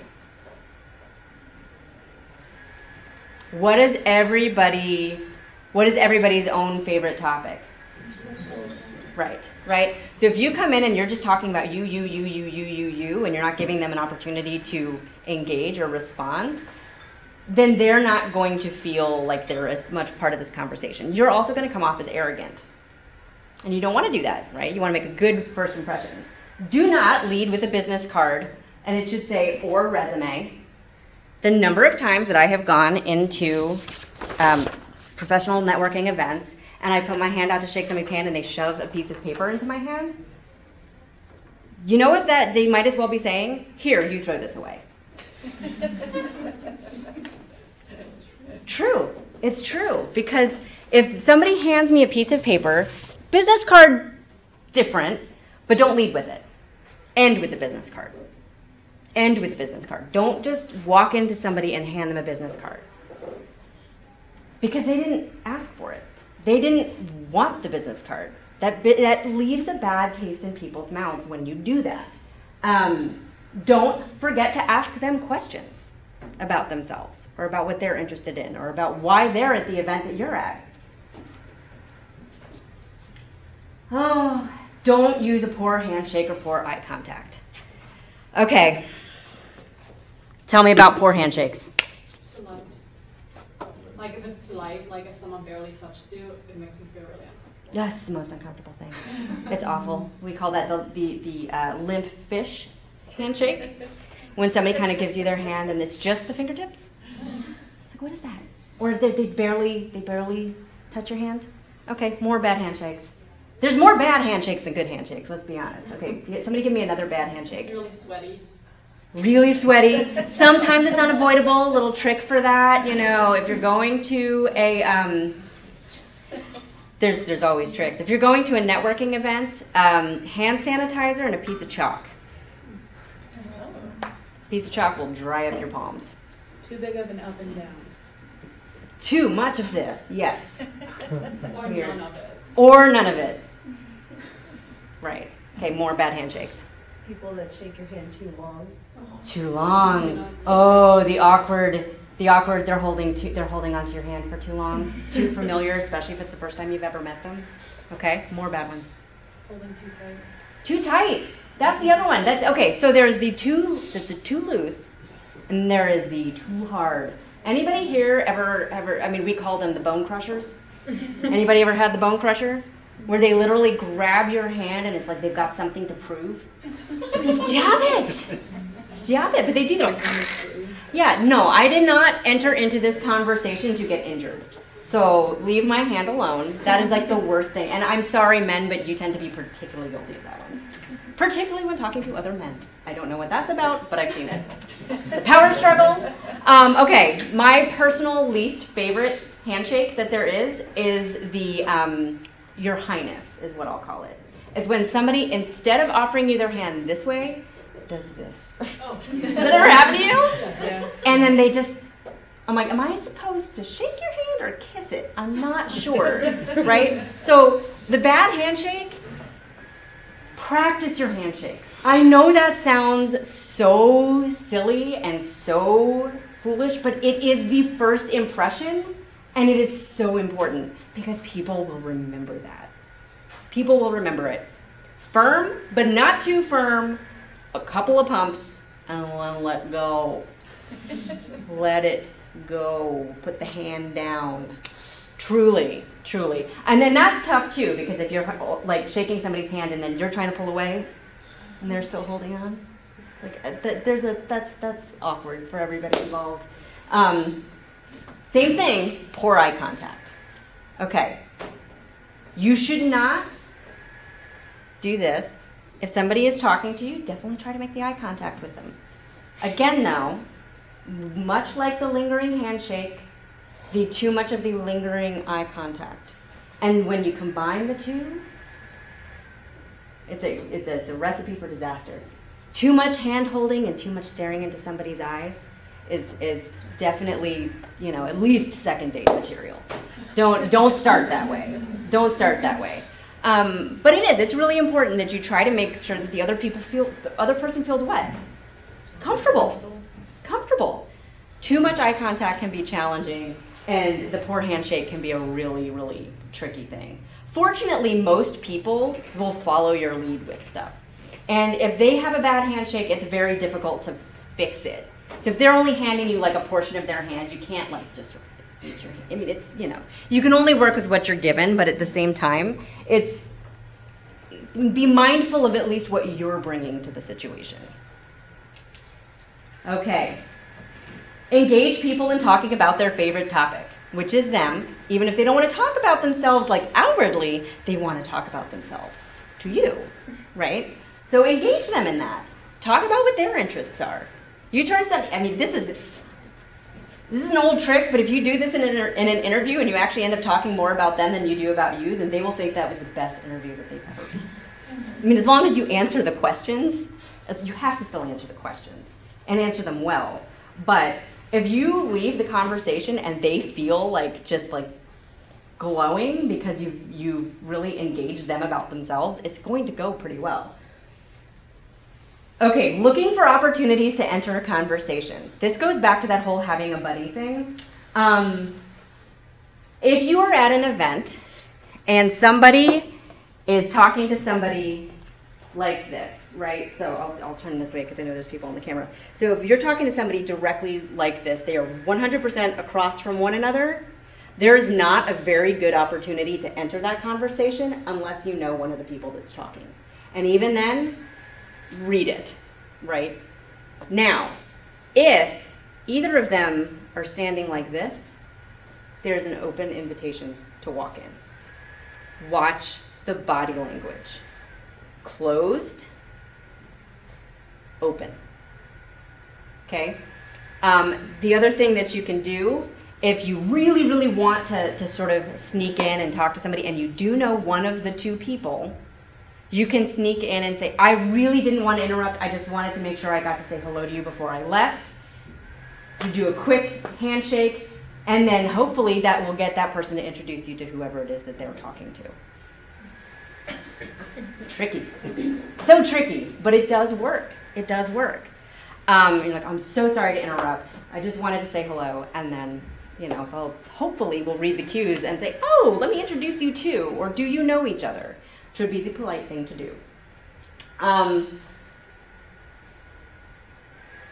What is everybody's own favorite topic? Right. So if you come in and you're just talking about you, and you're not giving them an opportunity to engage or respond, then they're not going to feel like they're as much part of this conversation. You're also going to come off as arrogant. And you don't want to do that, right? You want to make a good first impression. Do not lead with a business card, and it should say, or resume. The number of times that I have gone into professional networking events, and I put my hand out to shake somebody's hand and they shove a piece of paper into my hand, you know what that they might as well be saying? Here, you throw this away. True. It's true. Because if somebody hands me a piece of paper, business card, different, but don't lead with it. End with the business card. End with the business card. Don't just walk into somebody and hand them a business card. Because they didn't ask for it. They didn't want the business card. That leaves a bad taste in people's mouths when you do that. Don't forget to ask them questions about themselves, or about what they're interested in, or about why they're at the event that you're at. Oh, don't use a poor handshake or poor eye contact. Okay. Tell me about poor handshakes. Too light. Like if it's too light, like if someone barely touches you, it makes me feel really uncomfortable. That's the most uncomfortable thing. It's awful. We call that the limp fish handshake. When somebody kind of gives you their hand and it's just the fingertips. It's like, what is that? Or they barely touch your hand. Okay, more bad handshakes. There's more bad handshakes than good handshakes, let's be honest. Okay, somebody give me another bad handshake. It's really sweaty. Really sweaty. Sometimes it's unavoidable. A little trick for that, you know, if you're going to a, there's always tricks. If you're going to a networking event, hand sanitizer and a piece of chalk. A piece of chalk will dry up your palms. Too big of an up and down. Too much of this, yes. Or none of it. Or none of it. Right. Okay, more bad handshakes. People that shake your hand too long. Too long. Oh, the awkward. They're holding onto your hand for too long. Too familiar, especially if it's the first time you've ever met them. Okay, more bad ones. Holding too tight. Too tight. That's the other one. That's okay. So there's the too loose, and there is the too hard. Anybody here ever? I mean, we call them the bone crushers. Anybody ever had the bone crusher? Where they literally grab your hand and it's like they've got something to prove. Stop it! Stop it! But they do that. Yeah, no, I did not enter into this conversation to get injured. So leave my hand alone. That is like the worst thing. And I'm sorry, men, but you tend to be particularly guilty of that one. Particularly when talking to other men. I don't know what that's about, but I've seen it. It's a power struggle. Okay, my personal least favorite handshake that there is the Your Highness is what I'll call it. Is when somebody, instead of offering you their hand this way, does this. Oh. Does that ever happen to you? Yes. And then they just, I'm like, am I supposed to shake your hand or kiss it? I'm not sure, right? So the bad handshake, practice your handshakes. I know that sounds so silly and so foolish, but it is the first impression, and it is so important because people will remember that. People will remember it. Firm, but not too firm. A couple of pumps, and then let go. Let it go. Put the hand down. Truly, truly. And then that's tough too, because if you're like shaking somebody's hand and then you're trying to pull away, and they're still holding on, like that's awkward for everybody involved. Same thing. Poor eye contact. Okay. You should not do this. If somebody is talking to you, definitely try to make the eye contact with them. Again, though, much like the lingering handshake, too much of the lingering eye contact. And when you combine the two, it's a recipe for disaster. Too much hand holding and too much staring into somebody's eyes is definitely, you know, at least second date material. Don't start that way. Don't start that way. But it's really important that you try to make sure that the other person feels what? Comfortable. Too much eye contact can be challenging, and the poor handshake can be a really, really tricky thing. Fortunately, most people will follow your lead with stuff. And if they have a bad handshake, it's very difficult to fix it. So if they're only handing you like a portion of their hand, you can't like just feed your hand. I mean, it's, you know, you can only work with what you're given, but at the same time, it's, be mindful of at least what you're bringing to the situation. Okay. Engage people in talking about their favorite topic, which is them. Even if they don't want to talk about themselves like outwardly, they want to talk about themselves to you, right? So engage them in that. Talk about what their interests are. You turn something, I mean, this is an old trick, but if you do this in an interview and you actually end up talking more about them than you do about you, then they will think that was the best interview that they've ever been. I mean, as long as you answer the questions, you have to still answer the questions and answer them well. But if you leave the conversation and they feel like just like glowing because you've really engaged them about themselves, it's going to go pretty well. Okay, looking for opportunities to enter a conversation. This goes back to that whole having a buddy thing. If you are at an event and somebody is talking to somebody like this, right? So I'll turn this way because I know there's people on the camera. So if you're talking to somebody directly like this, they are 100% across from one another, there is not a very good opportunity to enter that conversation unless you know one of the people that's talking. And even then, read it, right? Now, if either of them are standing like this, there's an open invitation to walk in. Watch the body language. Closed, open. Okay? The other thing that you can do, if you really, really want to sort of sneak in and talk to somebody and you do know one of the two people, you can sneak in and say, I really didn't want to interrupt, I just wanted to make sure I got to say hello to you before I left. You do a quick handshake, and then hopefully that will get that person to introduce you to whoever it is that they're talking to. Tricky. So tricky, but it does work. It does work. You're like, I'm so sorry to interrupt. I just wanted to say hello, and then, you know, hopefully we'll read the cues and say, oh, let me introduce you to, or do you know each other? Which would be the polite thing to do.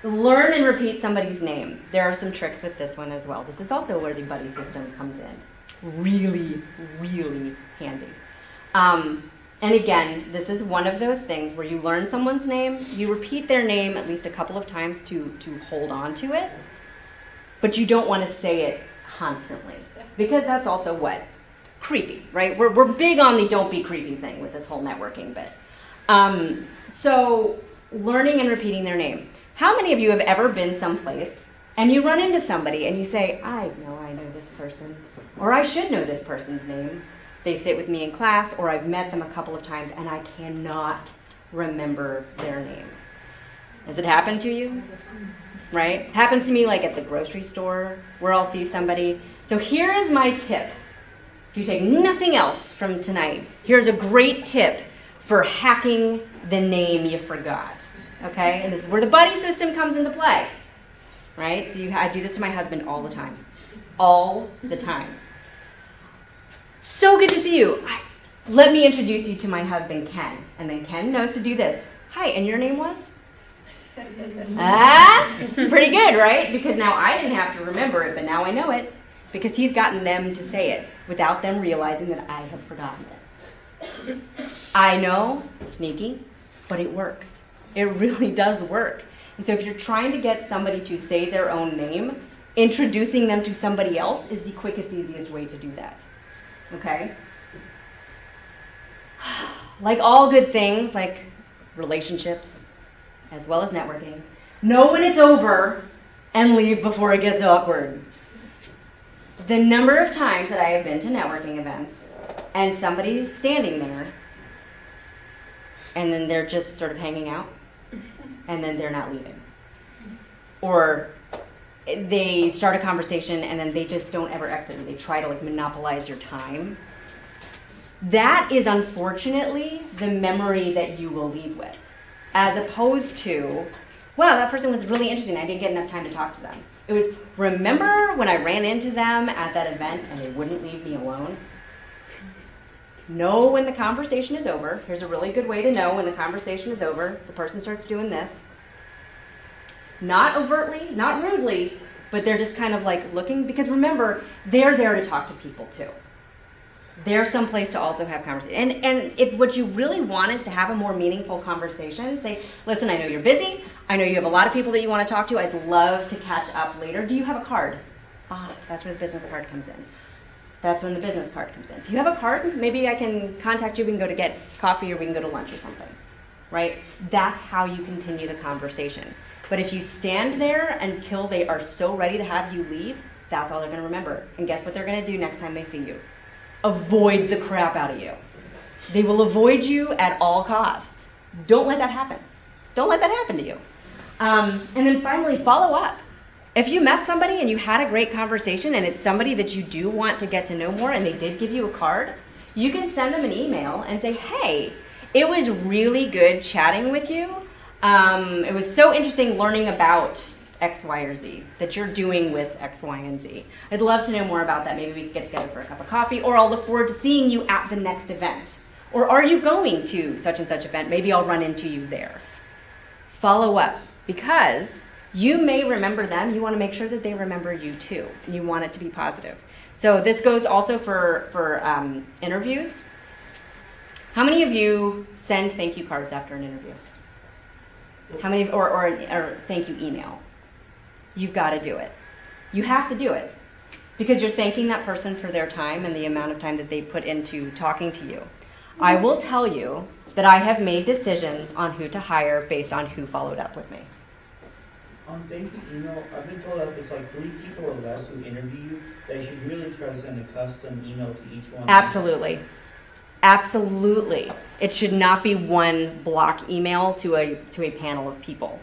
Learn and repeat somebody's name. There are some tricks with this one as well. This is also where the buddy system comes in. Really, really handy. And again, this is one of those things where you learn someone's name, you repeat their name at least a couple of times to hold on to it, but you don't want to say it constantly, because that's also what? Creepy, right? We're big on the don't be creepy thing with this whole networking bit. So learning and repeating their name. How many of you have ever been someplace and you run into somebody and you say, I know this person, or I should know this person's name. They sit with me in class, or I've met them a couple of times and I cannot remember their name. Has it happened to you? Right? Happens to me like at the grocery store where I'll see somebody. So here is my tip. If you take nothing else from tonight, here's a great tip for hacking the name you forgot. Okay? And this is where the buddy system comes into play. Right? So I do this to my husband all the time. All the time. So good to see you. Let me introduce you to my husband, Ken. And then Ken knows to do this. Hi, and your name was? Pretty good, right? Because now I didn't have to remember it, but now I know it. Because he's gotten them to say it without them realizing that I have forgotten it. I know, it's sneaky, but it works. It really does work. And so if you're trying to get somebody to say their own name, introducing them to somebody else is the quickest, easiest way to do that. Okay? Like all good things, like relationships, as well as networking, know when it's over and leave before it gets awkward. The number of times that I have been to networking events and somebody's standing there and then they're just sort of hanging out and then they're not leaving. Or they start a conversation and then they just don't ever exit and they try to like monopolize your time. That is unfortunately the memory that you will leave with, as opposed to, wow, that person was really interesting, I didn't get enough time to talk to them. It was, remember when I ran into them at that event and they wouldn't leave me alone? Know when the conversation is over. Here's a really good way to know when the conversation is over. The person starts doing this. Not overtly, not rudely, but they're just kind of like looking, because remember, they're there to talk to people too. They're someplace to also have conversation. And if what you really want is to have a more meaningful conversation, say, listen, I know you're busy. I know you have a lot of people that you want to talk to. I'd love to catch up later. Do you have a card? Ah, that's where the business card comes in. That's when the business card comes in. Do you have a card? Maybe I can contact you. We can go to get coffee, or we can go to lunch or something, right? That's how you continue the conversation. But if you stand there until they are so ready to have you leave, that's all they're going to remember. And guess what they're going to do next time they see you? Avoid the crap out of you. They will avoid you at all costs. Don't let that happen. Don't let that happen to you. And then finally, follow up. If you met somebody and you had a great conversation and it's somebody that you do want to get to know more and they did give you a card, you can send them an email and say, hey, it was really good chatting with you. It was so interesting learning about X, Y, or Z that you're doing with X, Y, and Z. I'd love to know more about that. Maybe we could get together for a cup of coffee, or I'll look forward to seeing you at the next event. Or are you going to such and such event? Maybe I'll run into you there. Follow up, because you may remember them. You want to make sure that they remember you too, and you want it to be positive. So this goes also for interviews. How many of you send thank you cards after an interview? How many, or thank you email? You've got to do it. You have to do it, because you're thanking that person for their time and the amount of time that they put into talking to you. I will tell you that I have made decisions on who to hire based on who followed up with me. On thank you email, I've been told that if it's like 3 people or less who interview you, they should really try to send a custom email to each one. Absolutely. Absolutely. It should not be one block email to a panel of people.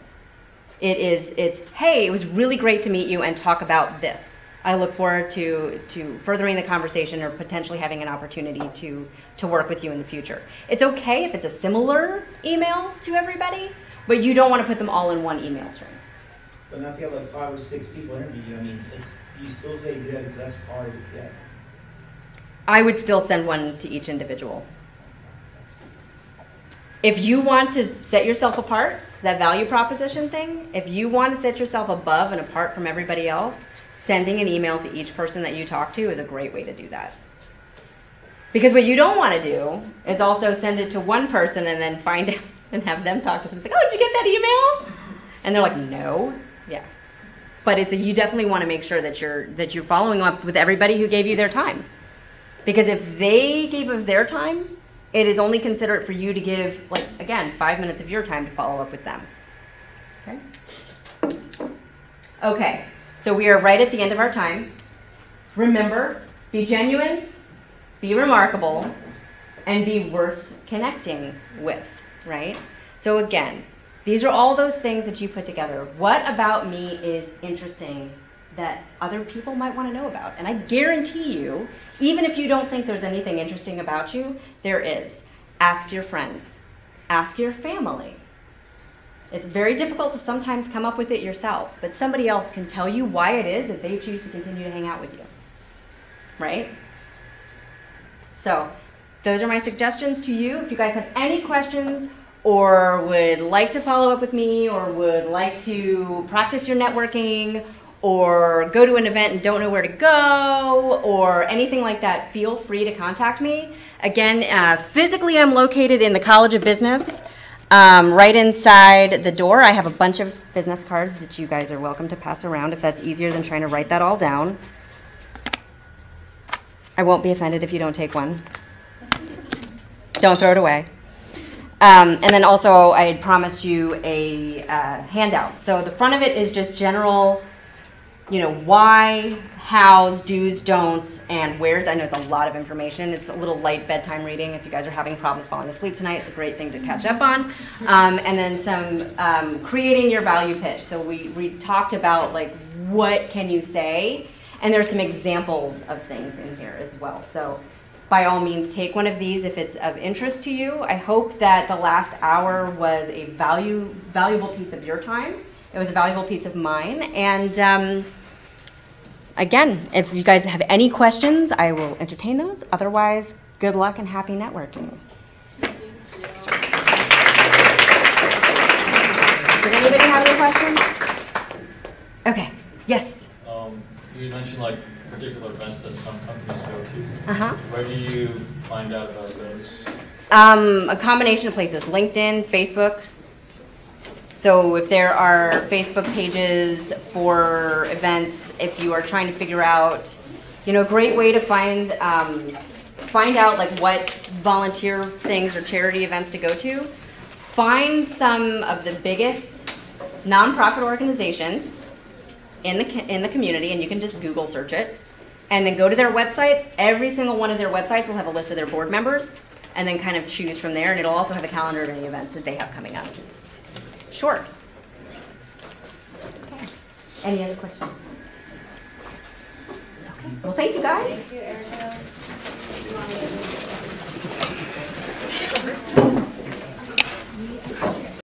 It's, hey, it was really great to meet you and talk about this. I look forward to furthering the conversation or potentially having an opportunity to work with you in the future. It's okay if it's a similar email to everybody, but you don't want to put them all in one email string. But now if you have like 5 or 6 people interview you, I mean, you still say you have, that's hard to get. I would still send one to each individual. If you want to set yourself apart, that value proposition thing, if you want to set yourself above and apart from everybody else, sending an email to each person that you talk to is a great way to do that. Because what you don't want to do is also send it to one person and then find out and have them talk to somebody. It's like, oh, did you get that email? And they're like, no. Yeah. But you definitely want to make sure that you're following up with everybody who gave you their time. Because if they gave of their time, it is only considerate for you to give, like, again, 5 minutes of your time to follow up with them. Okay? Okay, so we are right at the end of our time. Remember, be genuine, be remarkable, and be worth connecting with, right? So again, these are all those things that you put together. What about me is interesting that other people might want to know about? And I guarantee you, even if you don't think there's anything interesting about you, there is. Ask your friends. Ask your family. It's very difficult to sometimes come up with it yourself, but somebody else can tell you why it is that they choose to continue to hang out with you, right? So those are my suggestions to you. If you guys have any questions or would like to follow up with me or would like to practice your networking or go to an event and don't know where to go, or anything like that, feel free to contact me. Again, physically I'm located in the College of Business, right inside the door. I have a bunch of business cards that you guys are welcome to pass around if that's easier than trying to write that all down. I won't be offended if you don't take one. Don't throw it away. And then also I had promised you a handout. So the front of it is just general, you know, why, hows, do's, don'ts, and where's. I know it's a lot of information. It's a little light bedtime reading. If you guys are having problems falling asleep tonight, it's a great thing to catch up on. And then some creating your value pitch. So we talked about, like, what can you say? And there's some examples of things in here as well. So by all means, take one of these if it's of interest to you. I hope that the last hour was a valuable piece of your time. It was a valuable piece of mine. And again, if you guys have any questions, I will entertain those. Otherwise, Good luck and happy networking. Did anybody have any questions? Okay, yes. You mentioned like particular events that some companies go to. Uh-huh. Where do you find out about those? A combination of places, LinkedIn, Facebook. So if there are Facebook pages for events, if you are trying to figure out, you know, a great way to find out like what volunteer things or charity events to go to. Find some of the biggest nonprofit organizations in the community, and you can just Google search it, and then go to their website. Every single one of their websites will have a list of their board members, and then kind of choose from there, and it'll also have a calendar of any events that they have coming up. Sure. Okay. Any other questions? Okay. Well, thank you guys. Thank you, Erica.